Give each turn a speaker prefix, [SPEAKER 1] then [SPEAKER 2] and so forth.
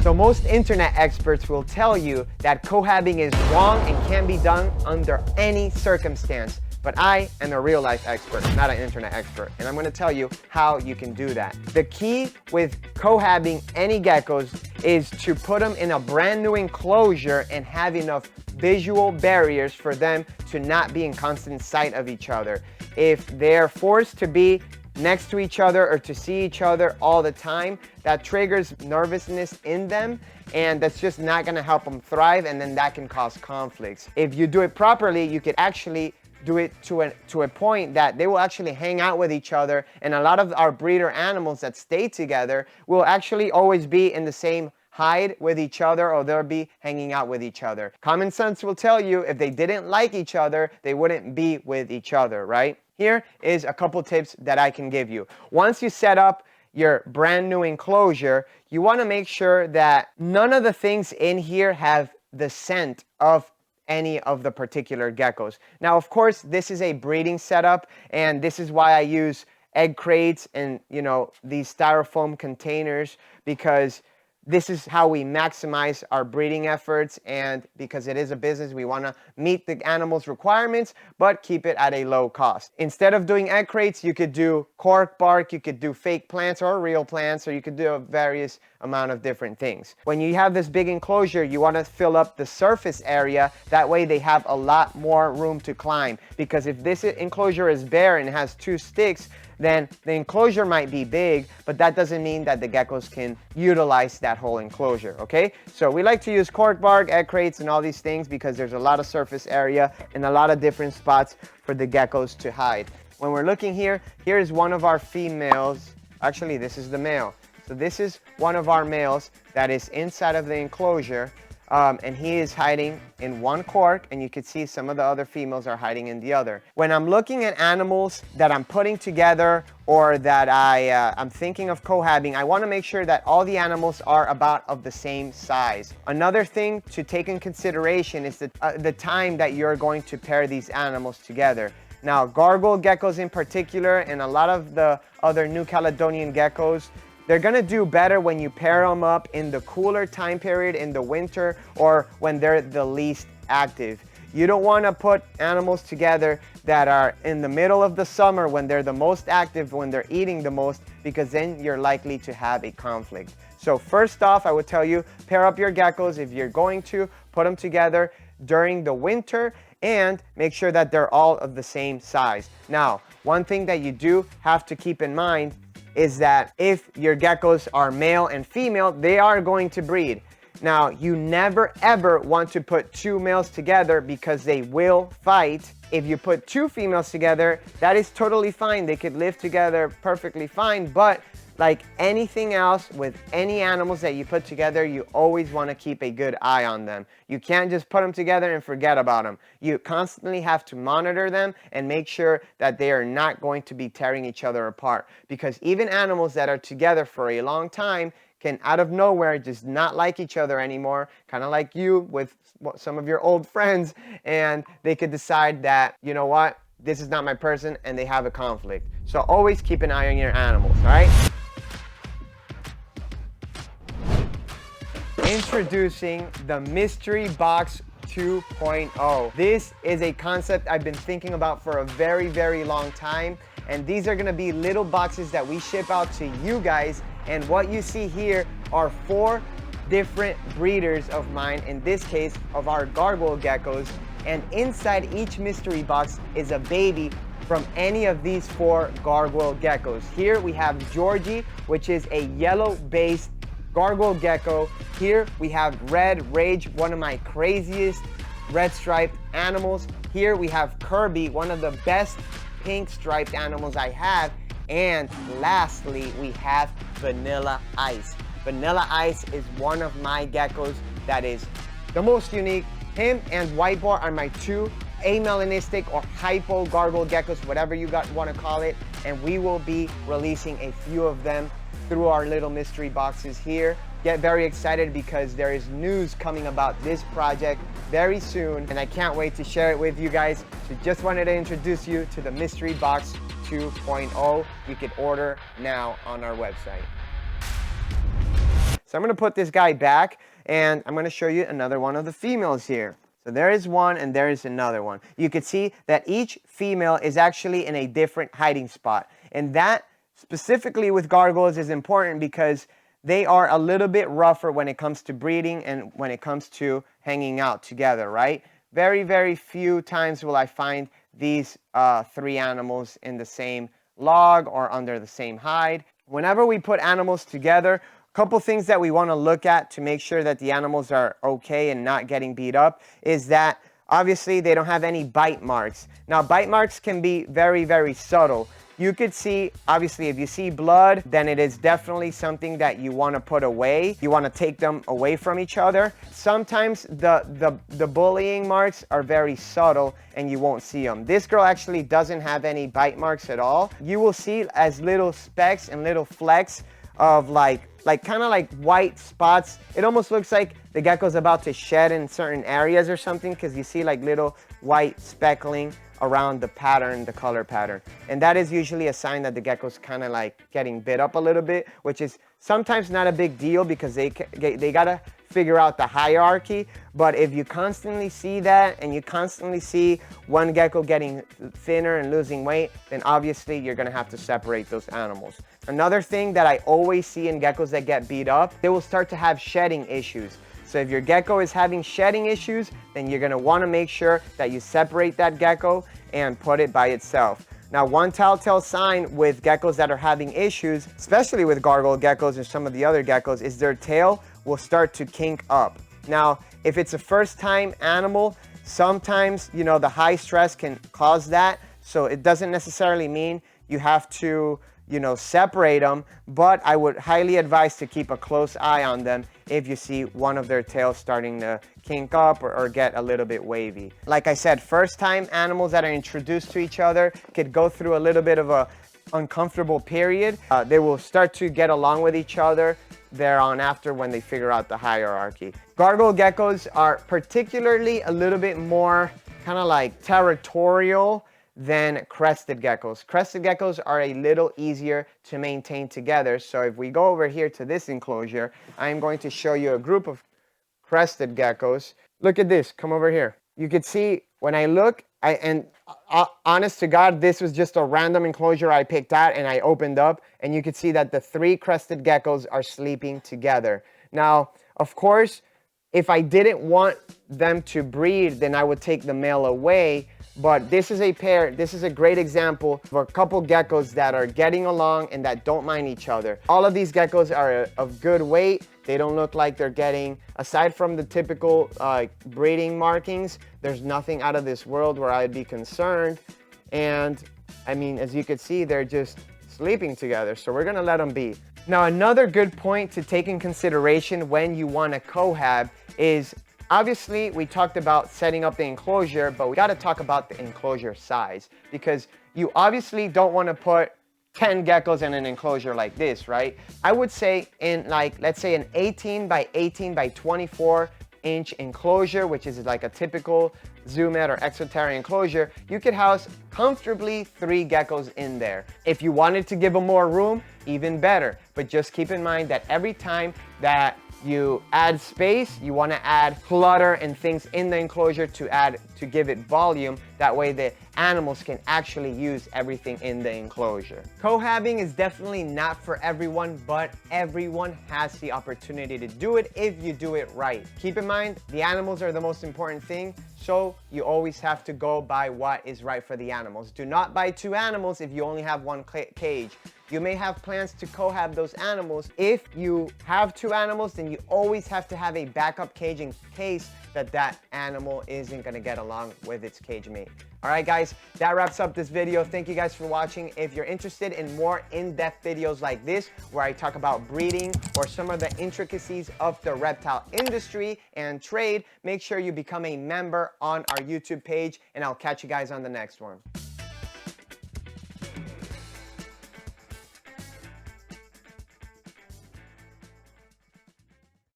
[SPEAKER 1] So most internet experts will tell you that cohabbing is wrong and can't be done under any circumstance. But I am a real life expert, not an internet expert, and I'm going to tell you how you can do that. The key with cohabbing any geckos is to put them in a brand new enclosure and have enough visual barriers for them to not be in constant sight of each other. If they're forced to be next to each other or to see each other all the time, that triggers nervousness in them, and that's just not going to help them thrive, and then that can cause conflicts. If you do it properly, you could actually do it to a point that they will actually hang out with each other, and a lot of our breeder animals that stay together will actually always be in the same hide with each other, or they'll be hanging out with each other. Common sense will tell you if they didn't like each other, they wouldn't be with each other, right? Here is a couple tips that I can give you. Once you set up your brand new enclosure, you want to make sure that none of the things in here have the scent of any of the particular geckos. Now, of course, this is a breeding setup, and this is why I use egg crates and, you know, these styrofoam containers, because this is how we maximize our breeding efforts, and because it is a business, we want to meet the animal's requirements but keep it at a low cost. Instead of doing egg crates, you could do cork bark, you could do fake plants or real plants, or you could do a various amount of different things. When you have this big enclosure, you want to fill up the surface area. That way they have a lot more room to climb, because if this enclosure is bare and has 2 sticks, then the enclosure might be big, but that doesn't mean that the geckos can utilize that whole enclosure, okay? So we like to use cork bark, egg crates, and all these things because there's a lot of surface area and a lot of different spots for the geckos to hide. When we're looking here, here is one of our females. Actually, this is the male. So this is one of our males that is inside of the enclosure. And he is hiding in one cork, and you can see some of the other females are hiding in the other. When I'm looking at animals that I'm putting together or that I'm thinking of cohabbing, I want to make sure that all the animals are about of the same size. Another thing to take in consideration is the time that you're going to pair these animals together. Now, gargoyle geckos in particular, and a lot of the other New Caledonian geckos, they're gonna do better when you pair them up in the cooler time period in the winter, or when they're the least active. You don't wanna put animals together that are in the middle of the summer when they're the most active, when they're eating the most, because then you're likely to have a conflict. So first off, I would tell you, pair up your geckos. If you're going to put them together during the winter, and make sure that they're all of the same size. Now, one thing that you do have to keep in mind is that if your geckos are male and female, they are going to breed. Now, you never ever want to put 2 males together because they will fight. If you put 2 females together, that is totally fine. They could live together perfectly fine, but like anything else with any animals that you put together, you always want to keep a good eye on them. You can't just put them together and forget about them. You constantly have to monitor them and make sure that they are not going to be tearing each other apart. Because even animals that are together for a long time can out of nowhere just not like each other anymore, kind of like you with some of your old friends, and they could decide that, you know what, this is not my person, and they have a conflict. So always keep an eye on your animals, all right? Introducing the Mystery Box 2.0. This is a concept I've been thinking about for a very, very long time, and these are gonna be little boxes that we ship out to you guys, and what you see here are 4 different breeders of mine, in this case of our gargoyle geckos, and inside each mystery box is a baby from any of these 4 gargoyle geckos. Here we have Georgie, which is a yellow-based gargoyle gecko. Here we have Red Rage, one of my craziest red striped animals. Here we have Kirby, one of the best pink striped animals I have. And lastly, we have Vanilla Ice. Vanilla Ice is one of my geckos that is the most unique. Him and White Bar are my 2 amelanistic or hypo gargoyle geckos, whatever you want to call it. And we will be releasing a few of them through our little mystery boxes here. Get very excited because there is news coming about this project very soon, and I can't wait to share it with you guys. So just wanted to introduce you to the Mystery Box 2.0. You can order now on our website. So I'm going to put this guy back, and I'm going to show you another one of the females here. So there is one and there is another one. You can see that each female is actually in a different hiding spot. And that specifically with gargoyles is important because they are a little bit rougher when it comes to breeding and when it comes to hanging out together, right? Very, very few times will I find these three animals in the same log or under the same hide. Whenever we put animals together, a couple things that we want to look at to make sure that the animals are okay and not getting beat up is that obviously they don't have any bite marks. Now, bite marks can be very, very subtle. You could see, obviously, if you see blood, then it is definitely something that you want to put away. You want to take them away from each other. Sometimes the bullying marks are very subtle and you won't see them. This girl actually doesn't have any bite marks at all. You will see as little specks and little flecks of like kind of like white spots. It almost looks like the gecko's about to shed in certain areas or something, because you see like little white speckling around the pattern, the color pattern. And that is usually a sign that the gecko's kind of like getting bit up a little bit, which is sometimes not a big deal because they gotta figure out the hierarchy. But if you constantly see that and you constantly see one gecko getting thinner and losing weight, then obviously you're gonna have to separate those animals. Another thing that I always see in geckos that get beat up, they will start to have shedding issues. So if your gecko is having shedding issues, then you're going to want to make sure that you separate that gecko and put it by itself. Now, one telltale sign with geckos that are having issues, especially with gargoyle geckos and some of the other geckos, is their tail will start to kink up. Now, if it's a first-time animal, sometimes, you know, the high stress can cause that. So it doesn't necessarily mean you have to, you know, separate them, but I would highly advise to keep a close eye on them if you see one of their tails starting to kink up or get a little bit wavy. Like I said, first time animals that are introduced to each other could go through a little bit of a uncomfortable period. They will start to get along with each other thereon after when they figure out the hierarchy. Gargoyle geckos are particularly a little bit more kind of like territorial than crested geckos. Crested geckos are a little easier to maintain together. So if we go over here to this enclosure, I'm going to show you a group of crested geckos. Look at this, come over here. You can see when I look, honest to God, this was just a random enclosure I picked out and I opened up, and you can see that the three crested geckos are sleeping together. Now, of course, if I didn't want them to breed, then I would take the male away. But this is a pair, this is a great example of a couple geckos that are getting along and that don't mind each other. All of these geckos are of good weight. They don't look like they're getting, aside from the typical breeding markings, there's nothing out of this world where I'd be concerned. And I mean, as you can see, they're just sleeping together. So we're gonna let them be. Now, another good point to take in consideration when you want to cohab is, obviously, we talked about setting up the enclosure, but we got to talk about the enclosure size, because you obviously don't want to put 10 geckos in an enclosure like this, right? I would say in like, let's say an 18 by 18 by 24 inch enclosure, which is like a typical Zoomed or Exoterra enclosure, you could house comfortably 3 geckos in there. If you wanted to give them more room, even better. But just keep in mind that every time that you add space, you want to add clutter and things in the enclosure to give it volume. That way the animals can actually use everything in the enclosure. Cohabbing is definitely not for everyone, but everyone has the opportunity to do it if you do it right. Keep in mind, the animals are the most important thing, so you always have to go by what is right for the animals. Do not buy 2 animals if you only have 1 cage. You may have plans to cohab those animals. If you have 2 animals, then you always have to have a backup cage in case that animal isn't gonna get along with its cage mate. All right, guys, that wraps up this video. Thank you guys for watching. If you're interested in more in-depth videos like this, where I talk about breeding or some of the intricacies of the reptile industry and trade, make sure you become a member on our YouTube page, and I'll catch you guys on the next one.